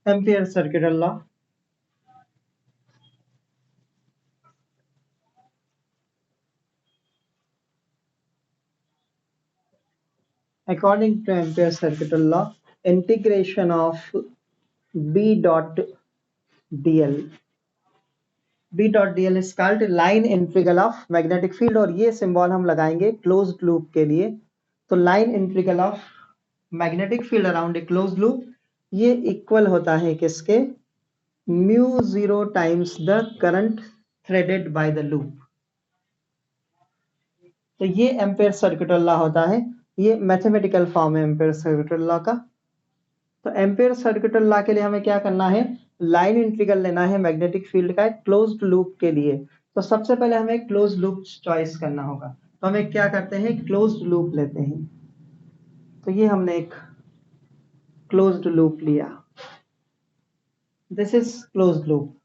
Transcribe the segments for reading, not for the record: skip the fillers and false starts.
Ampere circuit law, according to Ampere's circuit law, integration of B dot dl, B dot dl is called line integral of magnetic field, और ये symbol हम लगाएंगे closed loop के लिए। तो line integral of magnetic field around a closed loop, ये equal होता है किसके, mu 0 times the current threaded by the loop. तो ये एम्पेयर सर्किट लॉ होता है, ये मैथमेटिकल फॉर्म है एम्पेयर सर्किट लॉ का। तो एम्पेयर सर्किट लॉ के लिए हमें क्या करना है, लाइन इंटीग्रल लेना है मैग्नेटिक फील्ड का क्लोज्ड लूप के लिए। तो सबसे पहले हमें क्लोज्ड लूप चॉइस करना होगा। तो हमें क्या करते हैं, क्लोज्ड लूप लेते हैं। तो ये हमने एक क्लोज्ड लूप लिया, दिस इज क्लोज्ड लूप।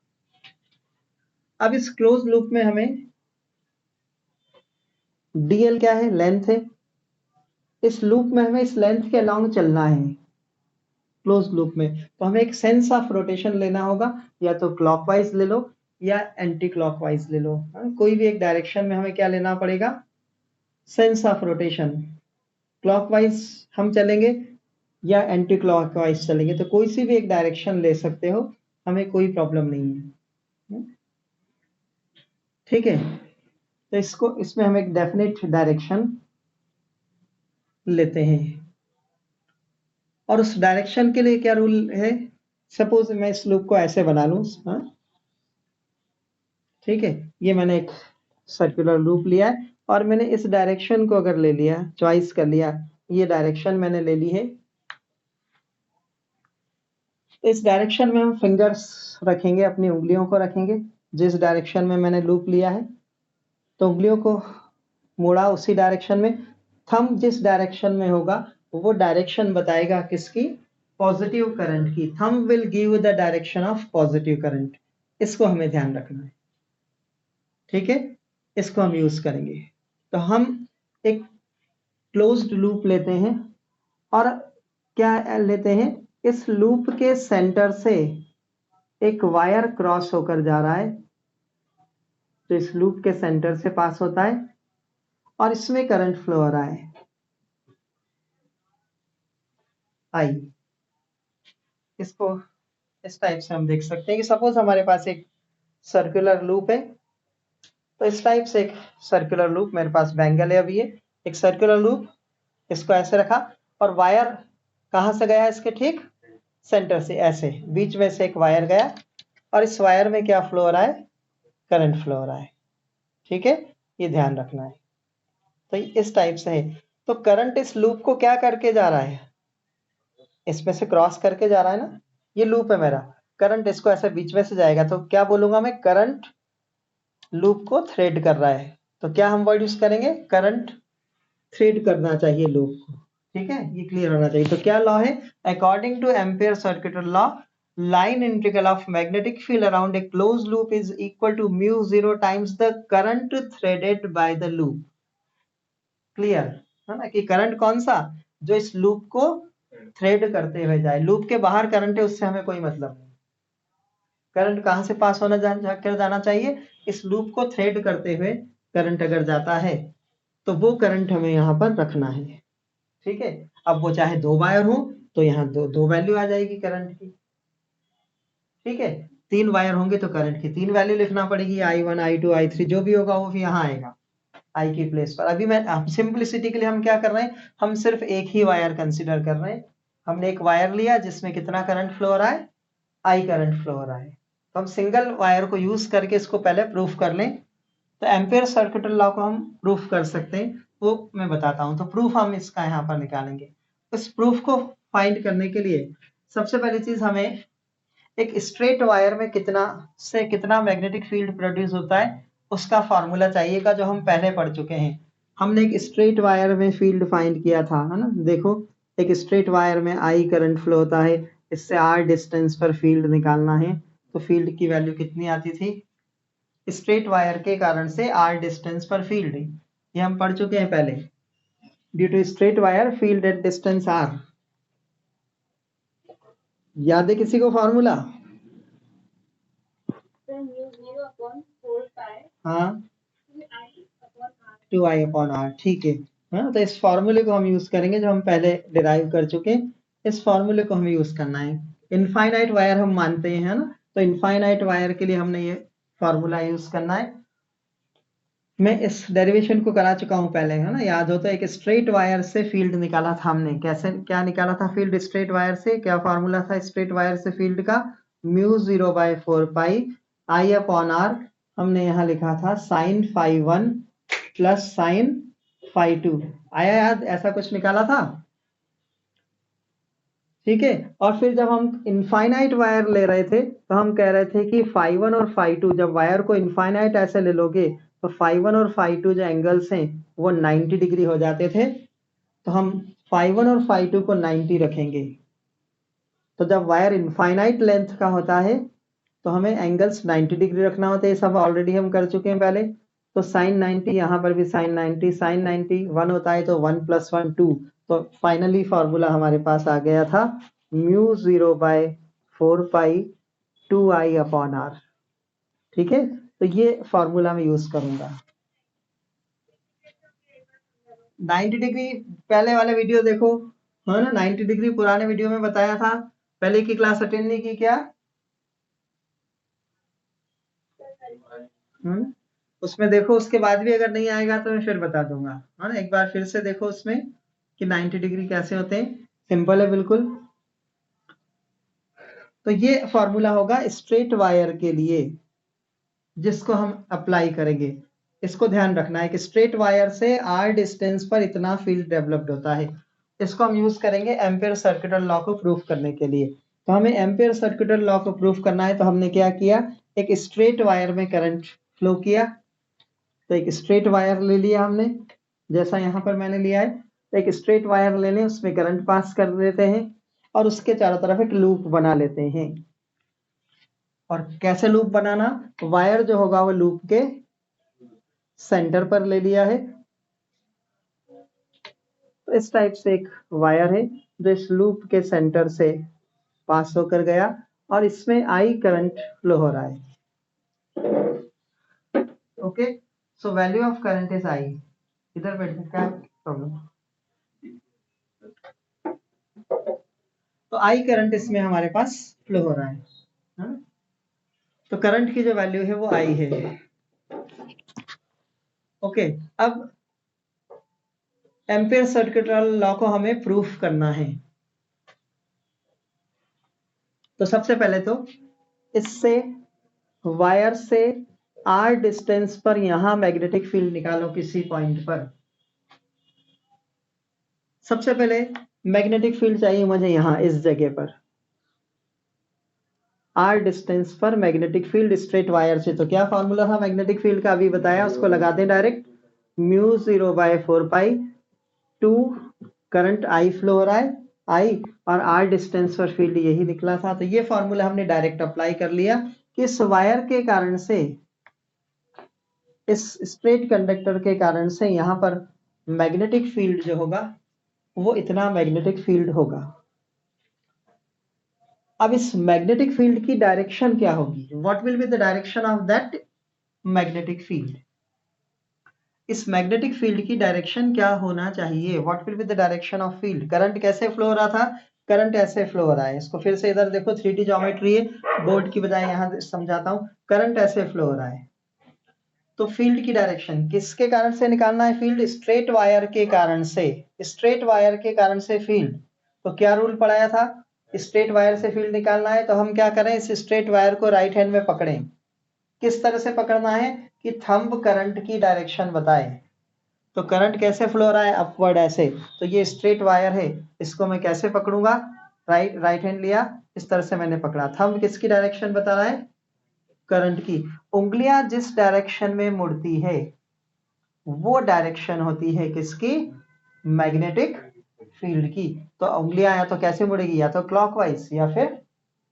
अब इस क्लोज्ड लूप में हमें डीएल क्या है, लेंथ है। इस लूप में हमें इस लेंथ के अलोंग चलना है क्लोज लूप में। तो हमें एक सेंस ऑफ रोटेशन लेना होगा, या तो क्लॉकवाइज ले लो या एंटी क्लॉकवाइज ले लो। कोई भी एक डायरेक्शन में हमें क्या लेना पड़ेगा, सेंस ऑफ रोटेशन। क्लॉकवाइज हम चलेंगे या एंटी क्लॉकवाइज चलेंगे, तो कोई सी भी एक डायरेक्शन ले सकते हो, हमें कोई प्रॉब्लम नहीं है। ठीक है, तो इसमें हम एक डेफिनेट डायरेक्शन लेते हैं, और उस डायरेक्शन के लिए क्या रूल है, सपोज मैं इस लूप को ऐसे बना लूं। ठीक है, ये मैंने एक सर्कुलर लूप लिया है, और मैंने इस डायरेक्शन को अगर ले लिया, चॉइस कर लिया, ये डायरेक्शन मैंने ले ली है। इस डायरेक्शन में हम फिंगर्स रखेंगे, अपनी उंगलियों को रखेंगे जिस डायरेक्शन में मैंने लूप लिया है। तो उंगलियों को मोड़ा उसी डायरेक्शन में, थंब जिस डायरेक्शन में होगा वो डायरेक्शन बताएगा किसकी, पॉजिटिव करंट की। Thumb will give the direction of positive current, इसको हमें ध्यान रखना है। ठीक है, इसको हम यूज करेंगे। तो हम एक क्लोज्ड लूप लेते हैं, और क्या लेते हैं, इस लूप के सेंटर से एक वायर क्रॉस होकर जा रहा है। तो इस लूप के सेंटर से पास होता है, और इसमें करंट फ्लो हो रहा है आई। इसको इस टाइप से हम देख सकते हैं कि सपोज हमारे पास एक सर्कुलर लूप है। तो इस टाइप से एक सर्कुलर लूप मेरे पास बैंगल है, अभी ये एक सर्कुलर लूप, इसको ऐसे रखा, और वायर कहां से गया, इसके ठीक सेंटर से, ऐसे बीच में से एक वायर गया, और इस वायर में क्या फ्लो हो रहा है, करंट फ्लो हो रहा है। ठीक है, ये ध्यान रखना है। तो इस टाइप से है। तो करंट इस लूप को क्या करके जा रहा है, इसमें से क्रॉस करके जा रहा है ना, ये लूप है मेरा, करंट इसको ऐसे बीच में से जाएगा, तो क्या बोलूंगा मैं, करंट लूप को थ्रेड कर रहा है। तो क्या हम वर्ड यूज करेंगे, करंट थ्रेड करना चाहिए लूप को। ठीक है, ये क्लियर होना चाहिए। तो क्या लॉ है, according to ampere circuit law, line integral of magnetic field around a closed loop is equal to mu 0 times the current threaded by the loop। Clear है ना, कि करंट कौन सा, जो इस लूप को थ्रेड करते हुए जाए। लूप के बाहर करंट है, उससे हमें कोई मतलब नहीं। करंट कहां से पास होना कर जाना चाहिए, इस लूप को थ्रेड करते हुए करंट अगर जाता है, तो वो करंट हमें यहाँ पर रखना है। ठीक है, अब वो चाहे 2 वायर हो, तो यहाँ दो वैल्यू आ जाएगी करंट की। ठीक है, 3 वायर होंगे तो करंट की 3 वैल्यू लिखना पड़ेगी, I1 I2 I3, जो भी होगा वो भी यहाँ आएगा आई की प्लेस पर। अभी मैं सिंपलिसिटी के लिए हम क्या कर रहे हैं, हम सिर्फ एक ही वायर कंसिडर कर रहे हैं। हमने एक वायर लिया जिसमें कितना करंट फ्लो हो रहा है, आई करंट फ्लो हो रहा है। तो हम सिंगल वायर को यूज करके इसको पहले प्रूफ कर लें। तो एम्पियर सर्किट लॉ को हम प्रूफ कर सकते हैं, वो मैं बताता हूं। तो प्रूफ हम इसका यहाँ पर निकालेंगे। इस प्रूफ को फाइंड करने के लिए सबसे पहली चीज, हमें एक स्ट्रेट वायर में कितना मैग्नेटिक फील्ड प्रोड्यूस होता है, उसका फॉर्मूला चाहिएगा, जो हम पहले पढ़ चुके हैं। हमने एक स्ट्रेट वायर में फील्ड फाइंड किया था, है ना। देखो, एक स्ट्रेट वायर में आई करंट फ्लो होता है, इससे आर डिस्टेंस पर फील्ड निकालना है। तो फील्ड की वैल्यू कितनी आती थी, स्ट्रेट वायर के कारण से आर डिस्टेंस पर फील्ड, ये हम पढ़ चुके हैं पहले। Due to straight wire field at distance R. याद है किसी को फॉर्मूला? हाँ, 2I/R, ठीक है। हाँ, तो इस फॉर्मूले को हम यूज करेंगे जो हम पहले डिराइव कर चुके हैं। इस फॉर्मूले को हमें यूज करना है। इनफाइनाइट वायर हम मानते हैं, है ना, तो इनफाइनाइट वायर के लिए हमने ये फॉर्मूला यूज करना है। मैं इस डेरिवेशन को करा चुका हूं पहले, है ना, याद हो तो। एक स्ट्रेट वायर से फील्ड निकाला था हमने। कैसे, क्या निकाला था फील्ड स्ट्रेट वायर से? क्या फॉर्मूला था स्ट्रेट वायर से फील्ड का? μ0/4πI/r। हमने यहाँ लिखा था sin φ1 प्लस sin φ2। आया याद? ऐसा कुछ निकाला था, ठीक है। और फिर जब हम इनफाइनाइट वायर ले रहे थे तो हम कह रहे थे कि φ1 और φ2, जब वायर को इनफाइनाइट ऐसे ले लोगे तो φ1 और φ2 जो एंगल्स हैं वो 90 डिग्री हो जाते थे। तो हम φ1 और φ2 को 90 रखेंगे। तो जब वायर इनफाइनाइट लेंथ का होता है तो हमें एंगल्स 90 डिग्री रखना होता है। ये सब ऑलरेडी हम कर चुके हैं पहले। तो साइन 90, यहाँ पर भी साइन 90, साइन 90 1 होता है तो 1 + 1 2। तो फाइनली फॉर्मूला हमारे पास आ गया था μ0/4π2I/r। ठीक है, तो ये फॉर्मूला मैं यूज करूंगा। 90 डिग्री पहले वाले वीडियो देखो, है ना। 90 डिग्री पुराने वीडियो में बताया था। पहले की क्लास अटेंड नहीं की क्या? उसमें देखो, उसके बाद भी अगर नहीं आएगा तो मैं फिर बता दूंगा, है ना। एक बार फिर से देखो उसमें कि 90 डिग्री कैसे होते हैं। सिंपल है बिल्कुल। तो ये फॉर्मूला होगा स्ट्रेट वायर के लिए जिसको हम अप्लाई करेंगे। इसको ध्यान रखना है कि स्ट्रेट वायर से आर डिस्टेंस पर इतना फील्ड डेवलप्ड होता है। इसको हम यूज करेंगे एम्पियर सर्किटल लॉ को प्रूफ करने के लिए। तो हमें एम्पियर सर्किटल लॉ को प्रूफ करना है, तो हमने क्या किया, एक स्ट्रेट वायर में करंट फ्लो किया। तो एक स्ट्रेट वायर ले लिया हमने, जैसा यहाँ पर मैंने लिया है। तो एक स्ट्रेट वायर ले लें, उसमें करंट पास कर देते हैं और उसके चारों तरफ एक लूप बना लेते हैं। और कैसे लूप बनाना? वायर जो होगा वो लूप के सेंटर पर ले लिया है। तो इस टाइप से एक वायर है जो इस लूप के सेंटर से पास होकर गया और इसमें आई करंट फ्लो हो रहा है। Okay, so value of current is I. इधर बैठ क्या प्रॉब्लम? तो आई करंट इसमें हमारे पास फ्लो हो रहा है, हाँ? तो करंट की जो वैल्यू है वो आई है। ओके, अब एम्पियर सर्किटल लॉ को हमें प्रूफ करना है। तो सबसे पहले तो इससे वायर से आर डिस्टेंस पर यहां मैग्नेटिक फील्ड निकालो किसी पॉइंट पर। सबसे पहले मैग्नेटिक फील्ड चाहिए मुझे यहां इस जगह पर, आर डिस्टेंस पर मैग्नेटिक फील्ड स्ट्रेट वायर से। तो क्या फॉर्मूला था मैग्नेटिक फील्ड का? अभी बताया, उसको लगा दें डायरेक्ट। μ0/4π2 करंट आई फ्लो हो रहा है, आई, और आर डिस्टेंस पर फील्ड यही निकला था। तो ये फॉर्मूला हमने डायरेक्ट अप्लाई कर लिया कि इस वायर के कारण से, इस स्ट्रेट कंडक्टर के कारण से यहां पर मैग्नेटिक फील्ड जो होगा वो इतना मैग्नेटिक फील्ड होगा। अब इस मैग्नेटिक फील्ड की डायरेक्शन क्या होगी? What will be the direction of that magnetic field? इस मैग्नेटिक फील्ड की डायरेक्शन क्या होना चाहिए? What will be the direction of field? Current कैसे फ्लो हो रहा था? करंट ऐसे फ्लो हो रहा है। इसको फिर से इधर देखो, 3D ज्योमेट्री है, बोर्ड की बजाय यहां समझाता हूं। करंट ऐसे फ्लो हो रहा है, तो फील्ड की डायरेक्शन किसके कारण से निकालना है? फील्ड स्ट्रेट वायर के कारण से। स्ट्रेट वायर के कारण से फील्ड। तो क्या रूल पढ़ाया था? स्ट्रेट वायर से फील्ड निकालना है तो हम क्या करें, इस स्ट्रेट वायर को राइट हैंड में पकड़ें। किस तरह से पकड़ना है कि थंब करंट की डायरेक्शन बताए। तो करंट कैसे फ्लो हो रहा है? अपवर्ड ऐसे। तो ये स्ट्रेट वायर है, इसको मैं कैसे पकड़ूंगा? राइट हैंड लिया, इस तरह से मैंने पकड़ा। थंब किसकी डायरेक्शन बता रहा है? करंट की। उंगलियां जिस डायरेक्शन में मुड़ती है वो डायरेक्शन होती है किसकी? मैग्नेटिक फील्ड की। तो उंगलियां या तो कैसे मुड़ेगी, या तो क्लॉकवाइज या फिर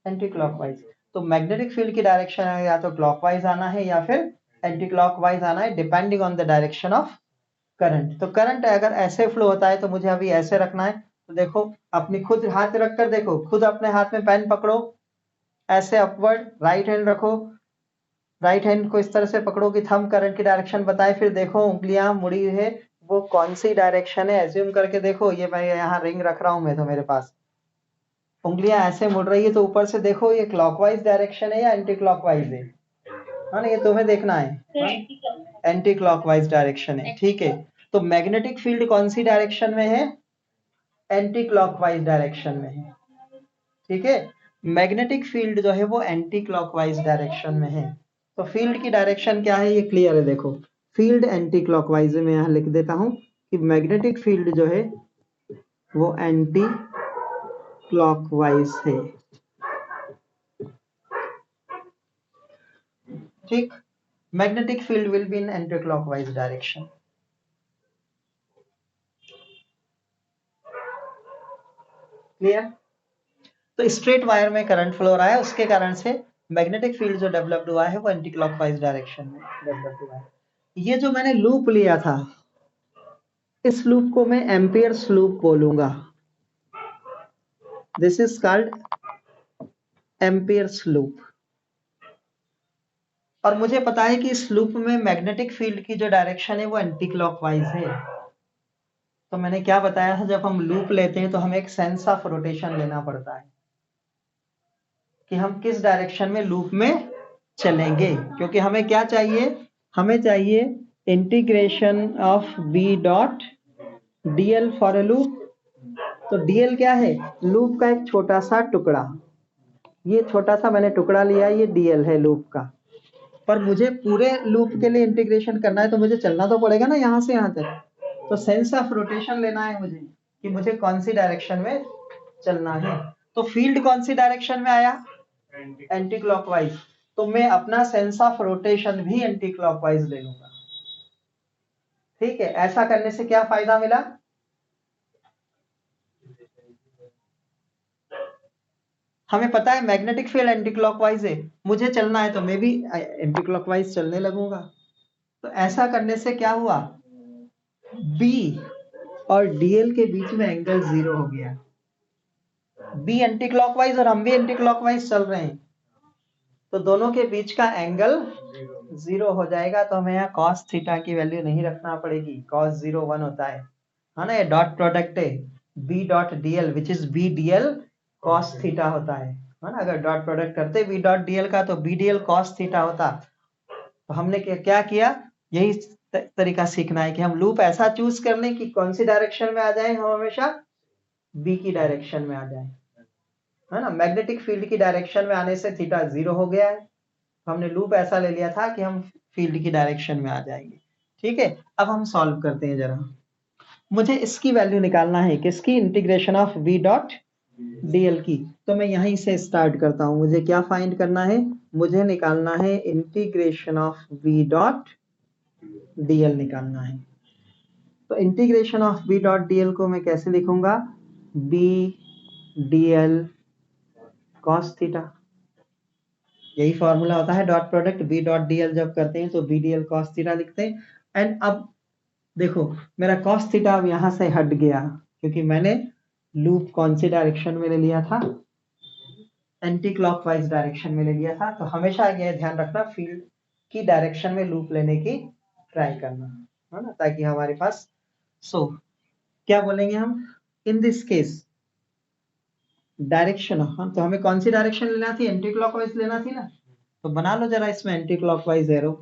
एंटी क्लॉकवाइज। तो मैग्नेटिक फील्ड की डायरेक्शन है या तो क्लॉकवाइज आना है या फिर एंटी क्लॉकवाइज आना है, depending on the direction of current. तो करंट अगर ऐसे फ्लो होता है तो मुझे अभी ऐसे रखना है। तो देखो अपनी खुद हाथ रखकर देखो, खुद अपने हाथ में पेन पकड़ो, ऐसे अपवर्ड राइट हैंड रखो, राइट हैंड को इस तरह से पकड़ो कि थंब करंट की डायरेक्शन बताए, फिर देखो उंगलियां मुड़ी है वो कौन सी डायरेक्शन है, एज्यूम करके देखो। ये मैं यहाँ रिंग रख रहा हूं मैं, तो मेरे पास उंगलियां ऐसे मुड़ रही है, तो ऊपर से देखो ये क्लॉकवाइज डायरेक्शन है या एंटी क्लॉकवाइज है ना, ये तुम्हें देखना है। एंटी क्लॉकवाइज डायरेक्शन है, ठीक है। तो मैग्नेटिक फील्ड कौन सी डायरेक्शन में है? एंटी क्लॉकवाइज डायरेक्शन में है, ठीक है। मैग्नेटिक फील्ड जो है वो एंटी क्लॉकवाइज डायरेक्शन में है। तो फील्ड की डायरेक्शन क्या है ये क्लियर है। देखो फील्ड एंटी क्लॉकवाइज में यहां लिख देता हूं कि मैग्नेटिक फील्ड जो है वो एंटी क्लॉकवाइज है, ठीक। Magnetic field will be in anti clockwise direction, clear. तो स्ट्रेट वायर में करंट फ्लो रहा है, उसके कारण से मैग्नेटिक फील्ड जो डेवलप्ड हुआ है वो एंटी क्लॉकवाइज डायरेक्शन में डेवलप्ड हुआ है। ये जो मैंने लूप लिया था, इस लूप को मैं एम्पियर्स लूप बोलूंगा। This is called amperes loop. और मुझे पता है कि इस लूप में मैग्नेटिक फील्ड की जो डायरेक्शन है वो एंटी क्लॉकवाइज है। तो मैंने क्या बताया था, जब हम लूप लेते हैं तो हमें एक सेंस ऑफ रोटेशन लेना पड़ता है कि हम किस डायरेक्शन में लूप में चलेंगे, क्योंकि हमें क्या चाहिए, हमें चाहिए integration of B dot DL for a loop. तो डीएल क्या है? लूप का एक छोटा सा टुकड़ा। ये छोटा सा मैंने टुकड़ा लिया, ये डीएल है लूप का। पर मुझे पूरे लूप के लिए इंटीग्रेशन करना है तो मुझे चलना तो पड़ेगा ना यहाँ से यहाँ तक। तो सेंस ऑफ रोटेशन लेना है मुझे कि मुझे कौन सी डायरेक्शन में चलना है। तो फील्ड कौन सी डायरेक्शन में आया? Anti clockwise. तो मैं अपना सेंस ऑफ रोटेशन भी एंटी क्लॉकवाइज ले लूंगा, ठीक है। ऐसा करने से क्या फायदा मिला? हमें पता है मैग्नेटिक फील्ड एंटी क्लॉकवाइज है, मुझे चलना है तो मैं भी एंटी क्लॉकवाइज चलने लगूंगा। तो ऐसा करने से क्या हुआ, बी और डीएल के बीच में एंगल 0 हो गया। बी एंटी क्लॉकवाइज और हम भी एंटी क्लॉकवाइज चल रहे हैं, तो दोनों के बीच का एंगल 0 हो जाएगा। तो हमें यहाँ cos थीटा की वैल्यू नहीं रखना पड़ेगी, cos 0 1 होता है ना। ये डॉट प्रोडक्ट है, B dot DL which is B DL cos theta होता है ना। अगर डॉट प्रोडक्ट करते बी डॉट डीएल का तो बी डीएल cos थीटा होता। तो हमने क्या किया, यही तरीका सीखना है कि हम लूप ऐसा चूज कर लें कि कौन सी डायरेक्शन में आ जाए, हम हमेशा बी की डायरेक्शन में आ जाए, है ना। मैग्नेटिक फील्ड की डायरेक्शन में आने से थीटा 0 हो गया है। हमने लूप ऐसा ले लिया था कि हम फील्ड की डायरेक्शन में आ जाएंगे, ठीक है। अब हम सॉल्व करते हैं जरा। मुझे इसकी वैल्यू निकालना है, किसकी? Integration of v dot DL की। तो मैं यहीं से स्टार्ट करता हूं। मुझे क्या फाइंड करना है? मुझे निकालना है integration of v dot DL निकालना है। तो integration of v dot DL को मैं कैसे लिखूंगा? b dl cos थीटा, यही फॉर्मूला होता है dot product b dot DL जब करते हैं तो b dl cos थीटा लिखते हैं। एंड अब देखो मेरा cos थीटा अब यहां से हट गया, क्योंकि मैंने लूप कौन सी डायरेक्शन में ले लिया था? एंटी क्लॉकवाइज डायरेक्शन में ले लिया था। तो हमेशा यह ध्यान रखना फील्ड की डायरेक्शन में लूप लेने की ट्राई करना, है ना, ताकि हमारे पास क्या बोलेंगे हम इन दिस केस डायरेक्शन। हम तो हमें कौन सी डायरेक्शन लेना थी? एंटी क्लॉकवाइज लेना थी ना। तो बना लो जरा इसमें एंटी क्लॉकवाइज एरो,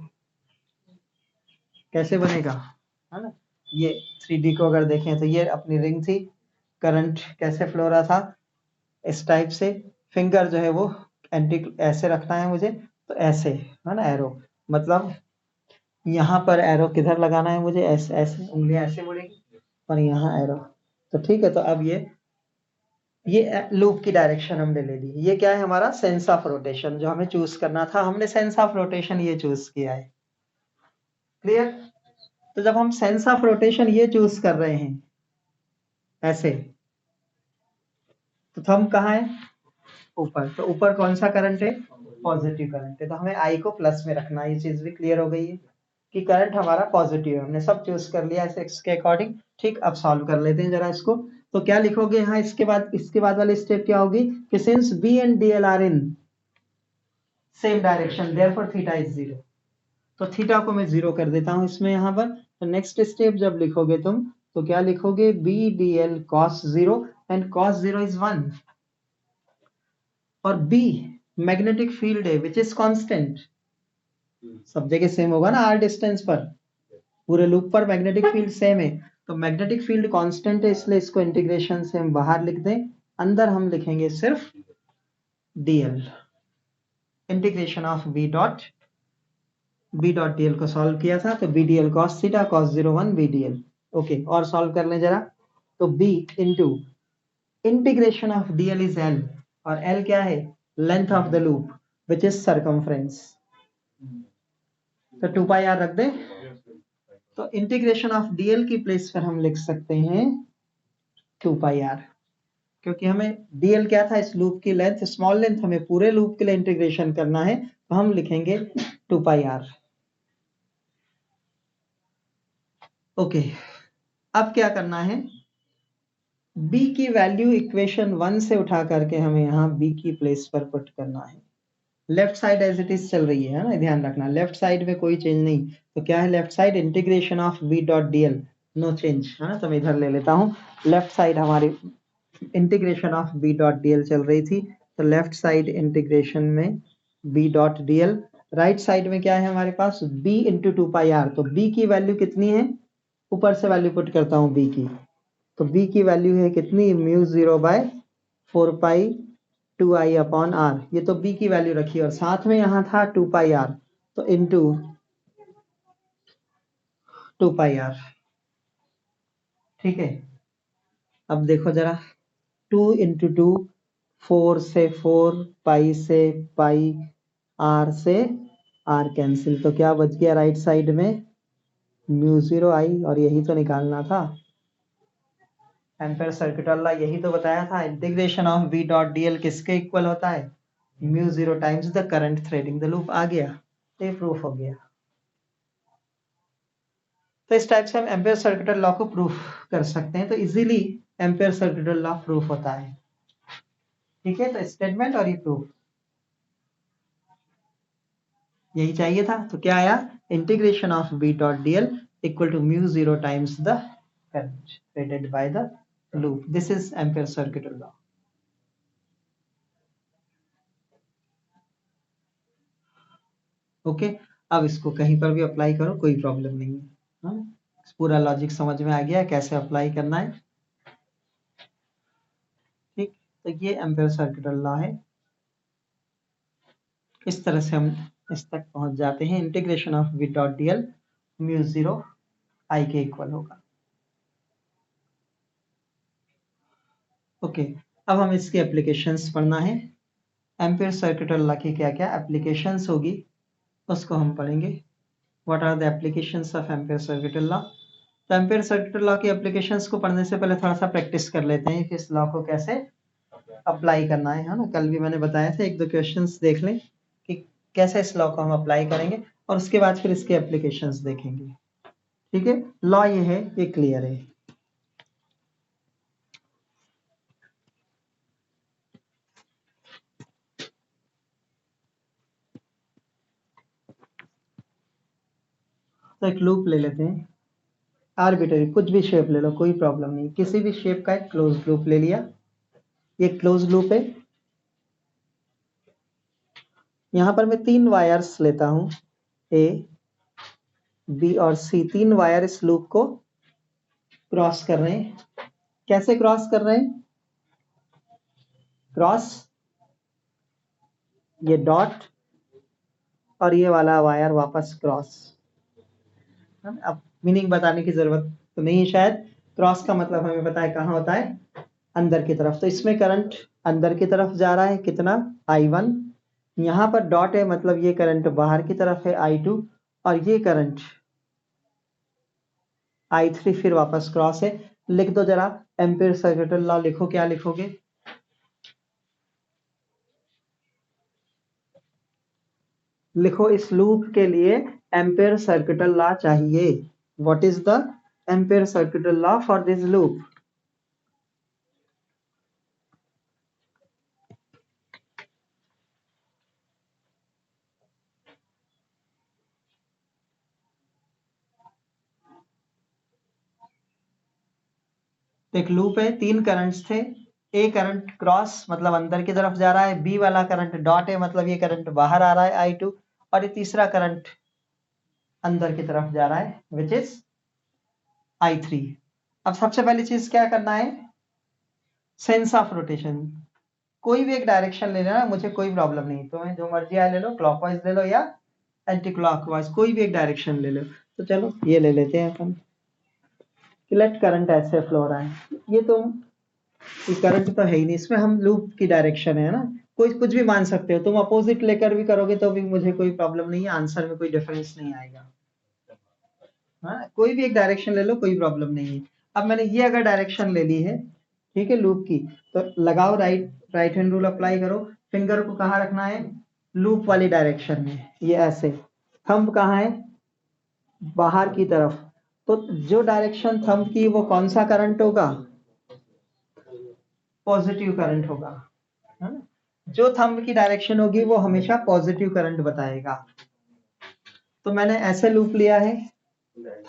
कैसे बनेगा, है ना। ये 3D को अगर देखें तो ये अपनी रिंग थी, करंट कैसे फ्लो रहा था, इस टाइप से। फिंगर जो है वो एंटी ऐसे रखना है मुझे, तो ऐसे, है ना, एरो। मतलब यहाँ पर एरो किधर लगाना है मुझे? ऐसे ऐसे उंगलियां ऐसे मुड़ेगी और यहाँ एरो। तो ठीक है, तो अब ये लूप की डायरेक्शन हमने ले ली। ये क्या है? हमारा सेंस ऑफ रोटेशन जो हमें चूज करना था, हमने सेंस ऑफ रोटेशन ये चूज किया है, क्लियर। तो जब हम सेंस ऑफ रोटेशन ये चूज कर रहे हैं ऐसे, तो थंब कहाँ है? ऊपर। तो ऊपर कौन सा करंट है? पॉजिटिव करंट है, तो हमें आई को प्लस में रखना है। ये चीज भी क्लियर हो गई है, कि करंट हमारा पॉजिटिव है, हमने सब चूज कर लिया ऐसे x के अकॉर्डिंग। ठीक, अब सॉल्व कर लेते हैं जरा इसको। तो क्या लिखोगे यहाँ, इसके बाद वाली स्टेप क्या होगी कि since B and DL are in same direction therefore theta is 0। तो थीटा को मैं 0 कर देता हूं इसमें यहाँ पर। तो नेक्स्ट स्टेप जब लिखोगे तुम तो क्या लिखोगे, B DL cos 0 and cos 0 is 1 और B मैग्नेटिक फील्ड है विच इज कांस्टेंट, सब जगह सेम होगा ना r डिस्टेंस पर, पूरे लूप पर मैग्नेटिक फील्ड सेम है। तो मैग्नेटिक फील्ड कांस्टेंट है इसलिए इसको इंटीग्रेशन से हम बाहर लिख दें, अंदर हम लिखेंगे सिर्फ dl, integration of b dot dl को सॉल्व किया था तो b dl cos theta cos 0 1 b dl। Okay, और सॉल्व कर लें जरा। तो b into integration of dl is l और l क्या है, length of the loop which is circumference, तो 2 पाई r रख दें। तो इंटीग्रेशन ऑफ dl की प्लेस पर हम लिख सकते हैं 2 पाई r, क्योंकि हमें dl क्या था, इस लूप की लेंथ, स्मॉल लेंथ, हमें पूरे लूप के लिए इंटीग्रेशन करना है तो हम लिखेंगे 2 पाई r। ओके, अब क्या करना है, b की वैल्यू इक्वेशन 1 से उठा करके हमें यहाँ b की प्लेस पर पुट करना है। Left side as it is चल रही है ना, ध्यान रखना लेफ्ट साइड में कोई चेंज नहीं। तो क्या है left side, integration of v dot dl, no change है ना। तो मैं इधर ले लेता हूँ, लेफ्ट साइड हमारी integration of v dot dl चल रही थी, तो लेफ्ट साइड इंटीग्रेशन में v dot dl। Right side में क्या है हमारे पास, b इंटू 2 पाई r। तो b की वैल्यू कितनी है, ऊपर से वैल्यू पुट करता हूँ b की, तो b की वैल्यू है कितनी, म्यू 0 बाय 4 पाई 2i अपॉन r, ये तो b की वैल्यू रखी और साथ में यहाँ था 2 पाई r, तो इंटू 2 पाई r। ठीक है, अब देखो जरा, 2 इंटू 2 4 से 4, पाई से पाई, r से r कैंसिल, तो क्या बच गया राइट साइड में, म्यू 0 i, और यही तो निकालना था एम्पेयर सर्किट वाला, यही तो बताया था integration of v dot dl किसके इक्वल होता है, mu 0 times the current threading the loop. आ गया, ये प्रूफ हो गया। तो इस टाइप से हम एम्पेयर सर्किटल लॉ को प्रूफ कर सकते हैं, तो easily ampere circuital law proof होता है। ठीक है, तो स्टेटमेंट और ये प्रूफ यही चाहिए था। तो क्या आया, integration of v dot dl equal to mu 0 times the current threaded by the loop. This is Ampere circuital law. Okay, अब इसको कहीं पर भी अप्लाई करो, कोई प्रॉब्लम नहीं है। हाँ? पूरा लॉजिक समझ में आ गया कैसे अप्लाई करना है। ठीक, तो ये एम्पेयर सर्किटल लॉ है। इस तरह से हम इस तक पहुंच जाते हैं, integration of v dot dl mu 0 i के इक्वल होगा। ओके, अब हम इसके एप्लीकेशंस पढ़ना है। एम्पेयर सर्किटल लॉ की क्या क्या एप्लीकेशंस होगी उसको हम पढ़ेंगे। What are the applications of Ampere circuital law. तो एम्पेयर सर्किटल लॉ की एप्लीकेशंस को पढ़ने से पहले थोड़ा सा प्रैक्टिस कर लेते हैं कि इस लॉ को कैसे अप्लाई करना है ना। कल भी मैंने बताया था, एक दो क्वेश्चंस देख लें कि कैसे इस लॉ को हम अप्लाई करेंगे और उसके बाद फिर इसके एप्लीकेशंस देखेंगे। ठीक है, लॉ ये है, ये क्लियर है। तो एक लूप ले लेते हैं, आर्बिटरी कुछ भी शेप ले लो, कोई प्रॉब्लम नहीं, किसी भी शेप का एक क्लोज लूप ले लिया। ये क्लोज लूप है, यहां पर मैं 3 वायर्स लेता हूं, ए बी और सी, 3 वायर इस लूप को क्रॉस कर रहे हैं। कैसे क्रॉस कर रहे हैं, क्रॉस, ये डॉट और ये वाला वायर वापस क्रॉस। अब मीनिंग बताने की जरूरत तो नहीं है शायद, क्रॉस का मतलब हमें पता है कहाँ होता है, अंदर की तरफ। तो इसमें करंट अंदर की तरफ जा रहा है, कितना, I1। यहाँ पर डॉट है मतलब ये करंट बाहर की तरफ है, I2, और ये करंट I3 फिर वापस क्रॉस है। लिख दो जरा एम्पेयर सर्किटल लॉ, लिखो, क्या लिखोगे, लिखो इस लूप के लिए एम्पेयर सर्किटल लॉ चाहिए। What is the ampere circuital law for this loop? एक लूप है, 3 करंट्स थे। ए करंट क्रॉस मतलब अंदर की तरफ जा रहा है, बी वाला करंट डॉट है मतलब ये करंट बाहर आ रहा है I2, और ये तीसरा करंट अंदर की तरफ जा रहा है विच इज I3। अब सबसे पहली चीज क्या करना है, सेंस ऑफ रोटेशन। कोई भी एक डायरेक्शन ले लेना, मुझे कोई प्रॉब्लम नहीं, तुम्हें जो मर्जी आए ले लो, क्लॉकवाइज ले लो या एंटी क्लॉकवाइज, कोई भी एक डायरेक्शन ले लो। तो चलो ये ले लेते हैं अपन, लेट करंट ऐसे फ्लो हो रहा है, ये करंट तो है ही नहीं इसमें, हम लूप की डायरेक्शन है ना, कोई कुछ भी मान सकते हो तुम, अपोजिट लेकर भी करोगे तो भी मुझे कोई प्रॉब्लम नहीं है, आंसर में कोई डिफरेंस नहीं आएगा। हाँ, कोई भी एक डायरेक्शन ले लो, कोई प्रॉब्लम नहीं है। अब मैंने ये अगर डायरेक्शन ले ली है, ठीक है, लूप की, तो लगाओ राइट हैंड रूल अप्लाई करो, फिंगर को कहाँ रखना है, लूप वाली डायरेक्शन में, ये ऐसे, थंब कहाँ है, बाहर की तरफ। तो जो डायरेक्शन थंब की वो कौन सा करंट होगा, पॉजिटिव करंट होगा, है ना? जो थंब की डायरेक्शन होगी वो हमेशा पॉजिटिव करंट बताएगा। तो मैंने ऐसे लूप लिया है,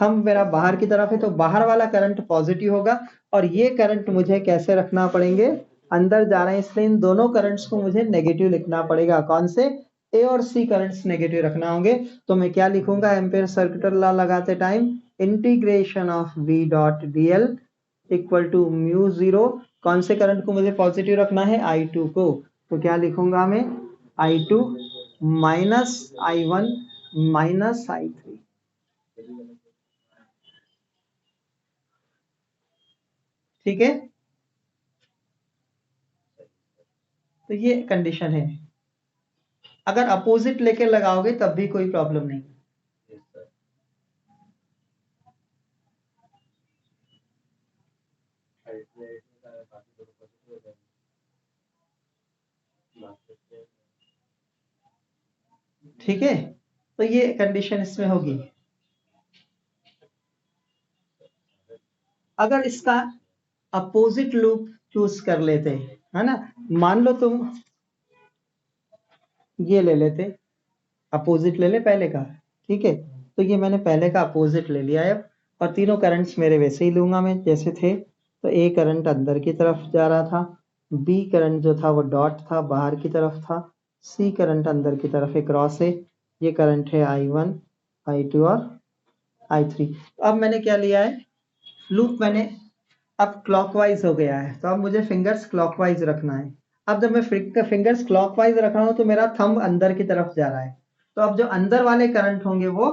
थंब मेरा बाहर की तरफ है तो बाहर वाला करंट पॉजिटिव होगा, और ये करंट मुझे कैसे रखना पड़ेंगे, अंदर जा रहे हैं इसलिए इन दोनों करंट्स को मुझे नेगेटिव लिखना पड़ेगा। कौन से, ए और सी करंट्स नेगेटिव रखना होंगे। तो मैं क्या लिखूंगा एम्पेयर सर्किटल लॉ लगाते time, integration of V dot D L equal to mu zero, कौन से करंट को मुझे पॉजिटिव रखना है, I2 को, तो क्या लिखूंगा मैं, I2 minus I1 minus I3। ठीक है, तो ये कंडीशन है। अगर अपोजिट लेके लगाओगे तब भी कोई प्रॉब्लम नहीं। ठीक है, तो ये कंडीशन इसमें होगी। अगर इसका अपोजिट लूप चूज कर लेते, है ना, मान लो तुम ये ले लेते, अपोजिट ले ले पहले का, ठीक है, तो ये मैंने पहले का अपोजिट ले लिया है, और तीनों करंट्स मेरे वैसे ही लूंगा मैं जैसे थे। तो ए करंट अंदर की तरफ जा रहा था, बी करंट जो था वो डॉट था बाहर की तरफ था, सी करंट अंदर की तरफ एक क्रॉस है, ये करंट है I1 I2 और I3। अब मैंने क्या लिया है, लूप मैंने अब क्लॉकवाइज हो गया है, तो अब मुझे फिंगर्स क्लॉकवाइज रखना है। अब जब मैं फिंगर्स क्लॉकवाइज रख रहा हूं तो मेरा थंब अंदर की तरफ जा रहा है, तो अब जो अंदर वाले करंट होंगे वो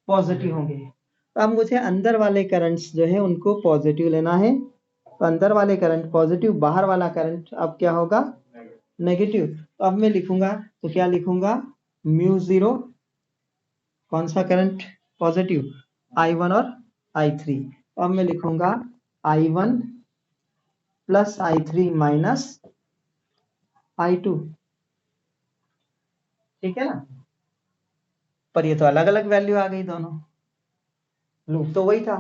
पॉजिटिव होंगे। तो अब मुझे अंदर वाले करंट्स जो है उनको पॉजिटिव लेना है, तो अंदर वाले करंट पॉजिटिव, बाहर वाला करंट अब क्या होगा, नेगेटिव। तो अब मैं लिखूंगा, तो क्या लिखूंगा, म्यू जीरो, कौन सा करंट पॉजिटिव, I1 और I3। अब मैं लिखूंगा I1 plus I3 minus I2। ठीक है ना, पर ये तो अलग अलग वैल्यू आ गई दोनों, लूप तो वही था।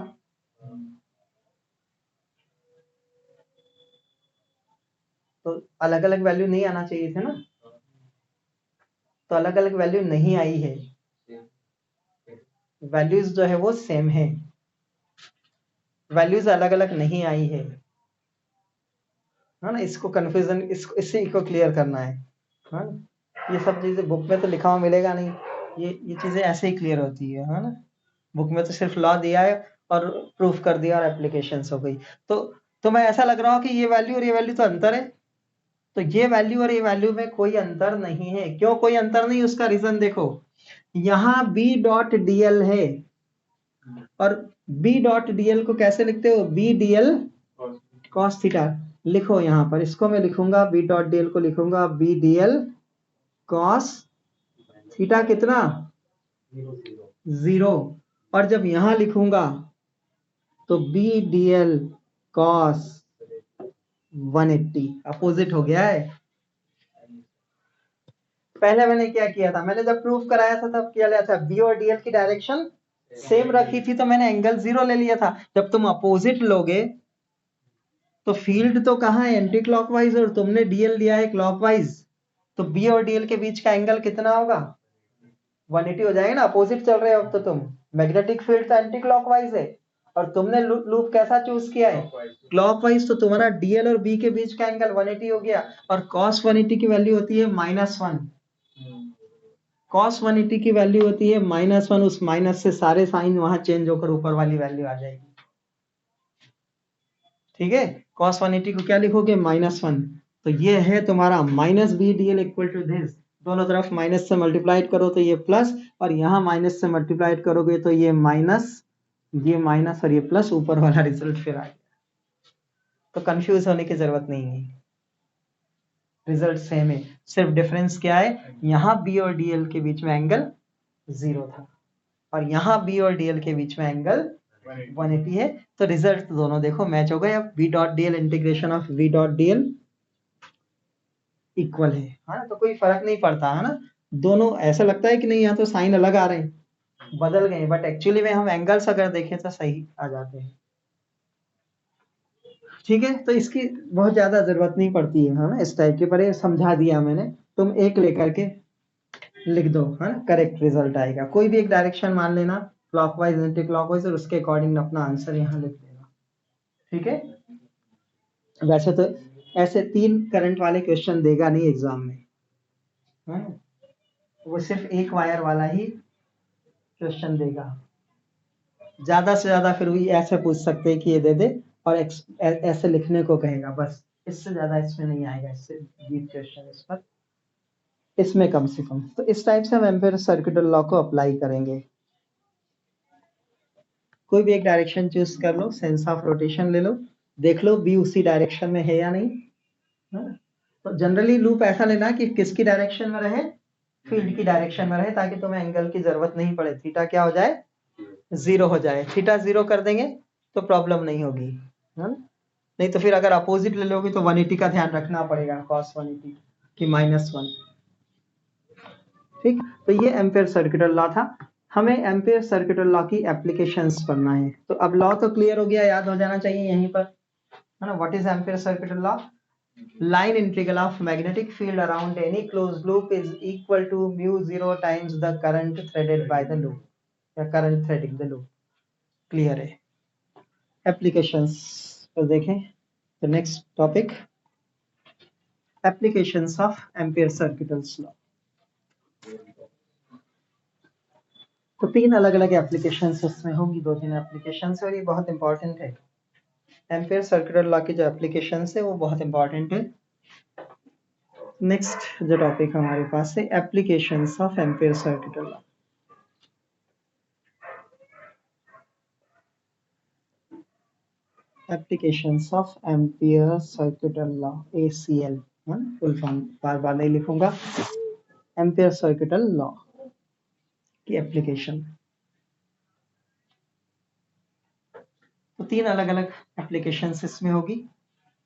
तो अलग अलग वैल्यू नहीं आना चाहिए थे ना, तो अलग अलग वैल्यू नहीं आई है, वैल्यूज जो है वो सेम है, वैल्यूज अलग अलग नहीं आई है ना, इसको कंफ्यूजन, इसको इसी को क्लियर करना है। हाँ, ये सब चीजें बुक में तो लिखा हुआ मिलेगा नहीं, ये चीजें ऐसे ही क्लियर होती है ना, बुक में तो सिर्फ लॉ दिया है और प्रूफ कर दिया और एप्लीकेशंस हो गई। तो तुम्हें ऐसा लग रहा हो कि ये वैल्यू और ये वैल्यू तो अंतर है, तो ये वैल्यू और ये वैल्यू में कोई अंतर नहीं है। क्यों कोई अंतर नहीं, उसका रीजन देखो, यहाँ बी डॉट डीएल है, और बी डॉट डीएल को कैसे लिखते हो, बी डीएल कॉस थीटा, लिखो यहाँ पर, इसको मैं लिखूंगा बी डॉट डीएल को लिखूंगा बी डीएल कॉस थीटा कितना, 0, और जब यहां लिखूंगा तो बी डीएल कॉस 180, अपोजिट हो गया है। पहले मैंने क्या किया था, मैंने जब प्रूफ कराया था तब क्या लिया था, बी और डीएल की डायरेक्शन सेम रखी थी तो मैंने एंगल 0 ले लिया था। जब तुम अपोजिट लोगे तो फील्ड तो कहाँ है, एंटी क्लॉकवाइज, और तुमने डीएल लिया है क्लॉकवाइज, तो बी और डीएल के बीच का एंगल कितना होगा, 180 हो जाएगा ना। अपोजिट चल रहे हो अब तो तुम, मैग्नेटिक फील्ड तो एंटी क्लॉकवाइज है और तुमने लूप कैसा चूज किया है, क्लॉकवाइज, तो तुम्हारा डीएल और बी के बीच का एंगल 180 हो गया। और कॉस 180 की वैल्यू होती है -1, कॉस 180 की वैल्यू होती है -1, उस माइनस से सारे साइन वहां चेंज होकर ऊपर वाली वैल्यू आ जाएगी। ठीक है, cos 180 को क्या लिखोगे, -1, तो ये है तुम्हारा -b/dl इक्वल टू दिस, दोनों तरफ माइनस से मल्टीप्लाइड करो तो ये प्लस, और यहाँ माइनस से मल्टीप्लाइड करोगे तो ये माइनस, ये माइनस और ये प्लस, ऊपर वाला रिजल्ट फिर आ गया। तो कंफ्यूज होने की जरूरत नहीं है, रिजल्ट सेम है, सिर्फ डिफरेंस क्या है, यहाँ b और dl के बीच में एंगल 0 था और यहाँ b और dl के बीच में एंगल 180 है, तो रिजल्ट दोनों देखो मैच हो गए। अब v dot dl integration of v dot dl equal है ना, तो कोई फर्क नहीं पड़ता है ना। दोनों ऐसा लगता है कि नहीं यहाँ तो साइन अलग आ रहे हैं, बदल गए, बट एक्चुअली में हम एंगल्स अगर देखें तो सही आ जाते हैं। ठीक है, तो इसकी बहुत ज्यादा जरूरत नहीं पड़ती है ना, इस टाइप के, पर ये समझा दिया मैंने, तुम एक लेकर के लिख दो है ना, करेक्ट रिजल्ट आएगा। कोई भी एक डायरेक्शन मान लेना, क्लॉकवाइज एंटी क्लॉकवाइज, और उसके अकॉर्डिंग अपना आंसर यहाँ लिख देना। ठीक है, वैसे तो ऐसे 3 करंट वाले क्वेश्चन देगा नहीं एग्जाम में, है ना? वो सिर्फ एक वायर वाला ही क्वेश्चन देगा, ज्यादा से ज्यादा फिर वही ऐसे पूछ सकते हैं कि ये दे दे और ऐसे लिखने को कहेगा, बस इससे ज्यादा इसमें नहीं आएगा, इससे डीप क्वेश्चन इस पर, इसमें कम से कम। तो इस टाइप से हम एम्पियर सर्किटल लॉ को अप्लाई करेंगे। कोई भी एक डायरेक्शन चूज कर लो, सेंस ऑफ रोटेशन ले लो, देख लो बी उसी डायरेक्शन में है या नहीं, है ना? तो जनरली लूप ऐसा लेना कि किसकी डायरेक्शन में रहे, फील्ड की डायरेक्शन में रहे, ताकि तुम्हें एंगल की जरूरत नहीं पड़े, थीटा क्या हो जाए, 0 हो जाए। थीटा 0 कर देंगे तो प्रॉब्लम नहीं होगी, है ना? नहीं तो फिर अगर अपोजिट ले लोगे तो 180 का ध्यान रखना पड़ेगा, cos 180 की -1। ठीक, तो ये एम्पियर सर्किटल लॉ था। हमें एम्पियर सर्किटल लॉ की एप्लीकेशंस पढ़ना है। तो अब लॉ तो क्लियर हो गया, याद हो जाना चाहिए यहीं पर, है ना। What is ampere circuital law, line integral of magnetic field around any closed loop is equal to mu0 times the current threaded by the loop या current threading the loop। Clear है, एप्लीकेशंस तो देखें। तो next topic, applications of ampere circuital law. तो 3 अलग अलग applications इसमें होंगी, 2-3 एप्लीकेशंस, और ये बहुत इंपॉर्टेंट है। एम्पियर सर्किटल लॉ की जो एप्लीकेशंस है वो बहुत इंपॉर्टेंट है। नेक्स्ट जो टॉपिक हमारे पास है, applications of Ampere circuital law. Applications of Ampere circuital law, ACL, full form बार बार नहीं लिखूंगा। एम्पियर सर्किटल लॉ की एप्लीकेशन, तो 3 अलग अलग एप्लीकेशंस इसमें होगी।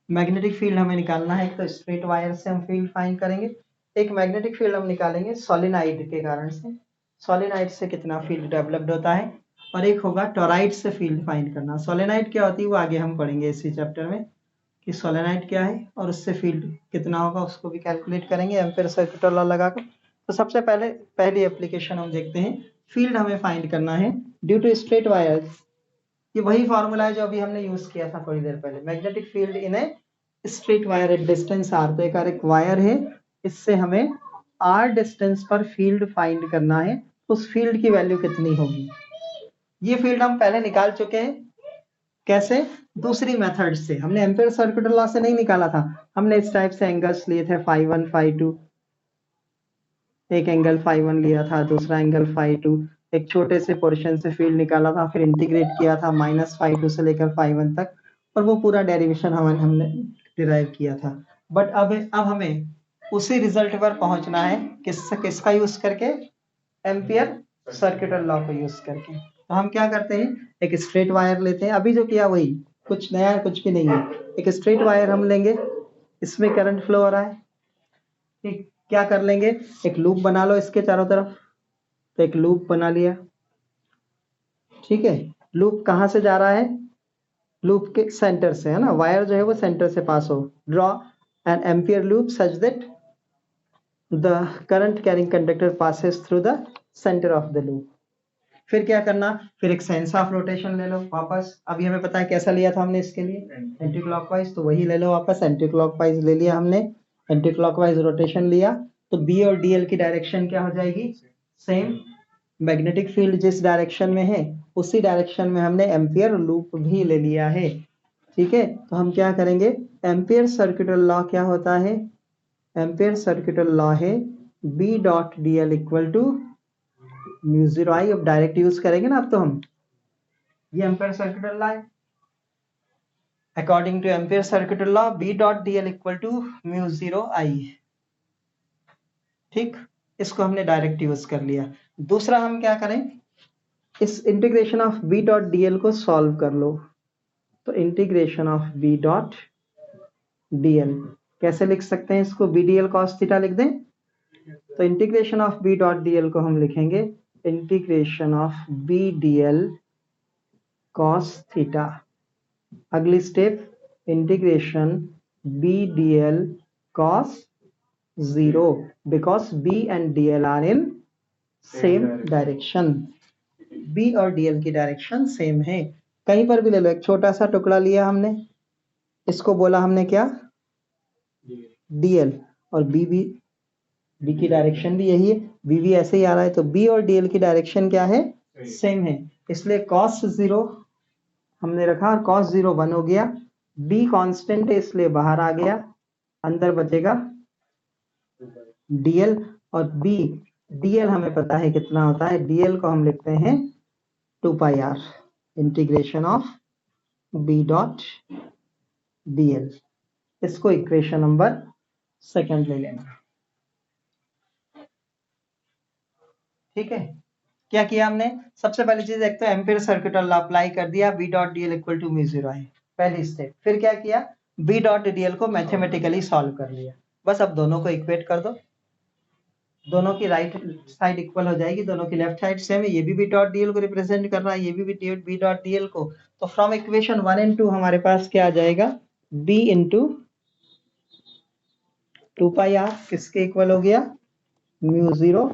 मैग्नेटिक फील्ड हमें निकालना है, तो स्ट्रेट वायर से हम फील्ड फाइंड करेंगे। एक मैग्नेटिक फील्ड हम निकालेंगे सोलेनाइड के कारण से, सोलेनाइड से कितना फील्ड डेवलप्ड होता है, और एक होगा टोराइड से फील्ड फाइंड करना। सोलेनाइड क्या होती है वो आगे हम पढ़ेंगे इसी चैप्टर में कि सोलेनाइड क्या है, और उससे फील्ड कितना होगा उसको भी कैलकुलेट करेंगे एम्पियर सर्किटल लॉ लगाकर। तो सबसे पहले पहली एप्लीकेशन हम देखते हैं, फील्ड हमें फाइंड करना है ड्यू टू स्ट्रेट वायर्स। ये वही फॉर्मूला है जो अभी हमने यूज किया था थोड़ी देर पहले, magnetic field in a straight wire at distance r। तो एक वायर है, इससे हमें r डिस्टेंस पर फील्ड फाइंड करना है, उस फील्ड की वैल्यू कितनी होगी। ये फील्ड हम पहले निकाल चुके हैं, कैसे, दूसरी मेथड से। हमने एम्पियर सर्किटल लॉ से नहीं निकाला था, हमने इस टाइप से एंगल्स लिए थे, φ1 φ2, एक एंगल φ1 लिया था, दूसरा एंगल φ2, एक छोटे से पोर्शन से फील्ड निकाला था, फिर इंटीग्रेट किया था -φ2 से लेकर φ1 तक, और वो पूरा डेरिवेशन हमने डिराइव किया था। बट अब हमें उसी रिजल्ट पर पहुंचना है, किसका यूज करके, एम्पियर सर्किटल लॉ को यूज करके। तो हम क्या करते हैं, एक स्ट्रेट वायर लेते हैं, अभी जो किया वही, कुछ नया कुछ भी नहीं है। एक स्ट्रेट वायर हम लेंगे, इसमें करंट फ्लो हो रहा है, ठीक, क्या कर लेंगे, एक लूप बना लो इसके चारों तरफ। तो एक लूप बना लिया, ठीक है। लूप कहाँ से जा रहा है, लूप के सेंटर से, है ना, वायर जो है वो सेंटर से पास हो। Draw an ampere loop such that the current carrying conductor passes through the centre of the loop. फिर क्या करना, फिर एक सेंस ऑफ रोटेशन ले लो वापस। अभी हमें पता है कैसा लिया था हमने इसके लिए, एंटी क्लॉकवाइज, तो वही ले लो वापस, एंटी क्लॉकवाइज ले लिया हमने, एंटी क्लॉकवाइज रोटेशन लिया। तो बी और डीएल की डायरेक्शन क्या हो जाएगी, सेम। मैग्नेटिक फील्ड जिस डायरेक्शन में है उसी डायरेक्शन में हमने एम्पियर लूप भी ले लिया है, ठीक है। तो हम क्या करेंगे, एम्पियर सर्किटल लॉ क्या होता है, एम्पियर सर्किटल लॉ है B dot D L equal to mu zero I. अब डायरेक्ट यूज करेंगे ना अब तो हम, ये एम्पियर सर्किटल लॉ है। According to Ampere circuital law B dot D L equal to mu zero I, ठीक। इसको हमने डायरेक्ट यूज कर लिया। दूसरा हम क्या करें, इस integration of B dot D L को सॉल्व कर लो। तो integration of B dot D L कैसे लिख सकते हैं इसको, B D L cos theta लिख दें। तो integration of B dot D L को हम लिखेंगे integration of B D L cos theta. अगली step, integration B D L cos zero, because B and D L are in same direction. B और D L की direction same है। कहीं पर भी ले लो, एक छोटा सा टुकड़ा लिया हमने, इसको बोला हमने क्या, डी एल, और बी की डायरेक्शन भी यही है, बी भी ऐसे ही आ रहा है। तो बी और डी एल की डायरेक्शन क्या है, सेम है। इसलिए कॉस जीरो हमने रखा और कॉस जीरो 1 हो गया। बी कांस्टेंट है इसलिए बाहर आ गया, अंदर बचेगा डीएल। और बी डीएल हमें पता है कितना होता है, डीएल को हम लिखते हैं 2 pi R. Integration of B dot DL, इसको इक्वेशन नंबर सेकंड ले लेना, ठीक है। क्या किया हमने, सबसे पहली चीज एक तो एम्पियर सर्किटल लॉ अप्लाई कर दिया, B dot D L equal to mu zero है, पहली स्टेप। फिर क्या किया, बी डॉट डी एल को मैथमेटिकली सॉल्व कर लिया। बस अब दोनों को इक्वेट कर दो, दोनों की राइट साइड इक्वल हो जाएगी, दोनों की लेफ्ट साइड सेम है। ये भी बी डॉट डी एल को रिप्रेजेंट कर रहा है, ये भी बी डॉट डी एल को। तो फ्रॉम इक्वेशन 1 एंड 2 हमारे पास क्या आ जाएगा, बी इंटू 2 पाई आर किसके इक्वल हो गया, म्यू जीरो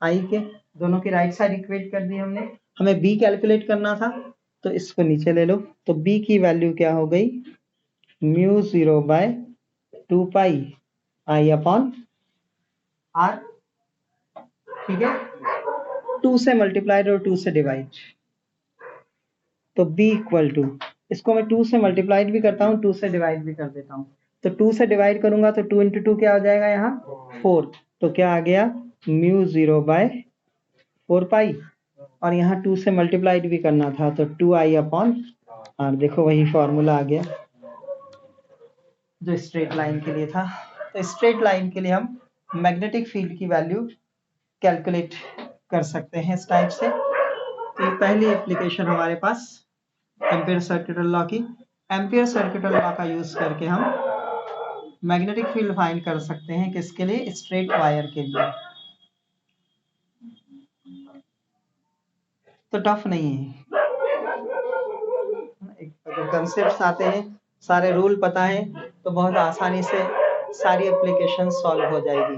आई के। दोनों की राइट साइड इक्वेट कर दी हमने। हमें बी कैलकुलेट करना था, तो इसको नीचे ले लो। तो बी की वैल्यू क्या हो गई, mu zero by 2 pi I upon R, ठीक है। 2 से मल्टीप्लाइड और 2 से डिवाइड, तो b इक्वल टू, इसको मैं 2 से मल्टीप्लाइड भी करता हूँ, 2 से डिवाइड भी कर देता हूँ। तो 2 से डिवाइड करूंगा तो 2 इंटू 2 क्या हो जाएगा, यहाँ 4। तो क्या आ गया, म्यू जीरो बाय 4 पाई, और यहाँ 2 से मल्टीप्लाइड भी करना था तो 2 आई अपॉन आर। देखो वही फॉर्मूला आ गया जो स्ट्रेट लाइन के लिए था। तो स्ट्रेट लाइन के लिए हम मैग्नेटिक फील्ड की वैल्यू कैलकुलेट कर सकते हैं इस टाइप से। तो ये पहली एप्लीकेशन हमारे पास एम्पियर सर्किटल लॉ की। एम्पियर सर्किटल लॉ का यूज करके हम मैग्नेटिक फील्ड फाइंड कर सकते हैं, किसके लिए, स्ट्रेट वायर के लिए। तो टफ नहीं है, अगर कंसेप्ट आते हैं, सारे रूल पता है, तो बहुत आसानी से सारी एप्लीकेशन सॉल्व हो जाएगी।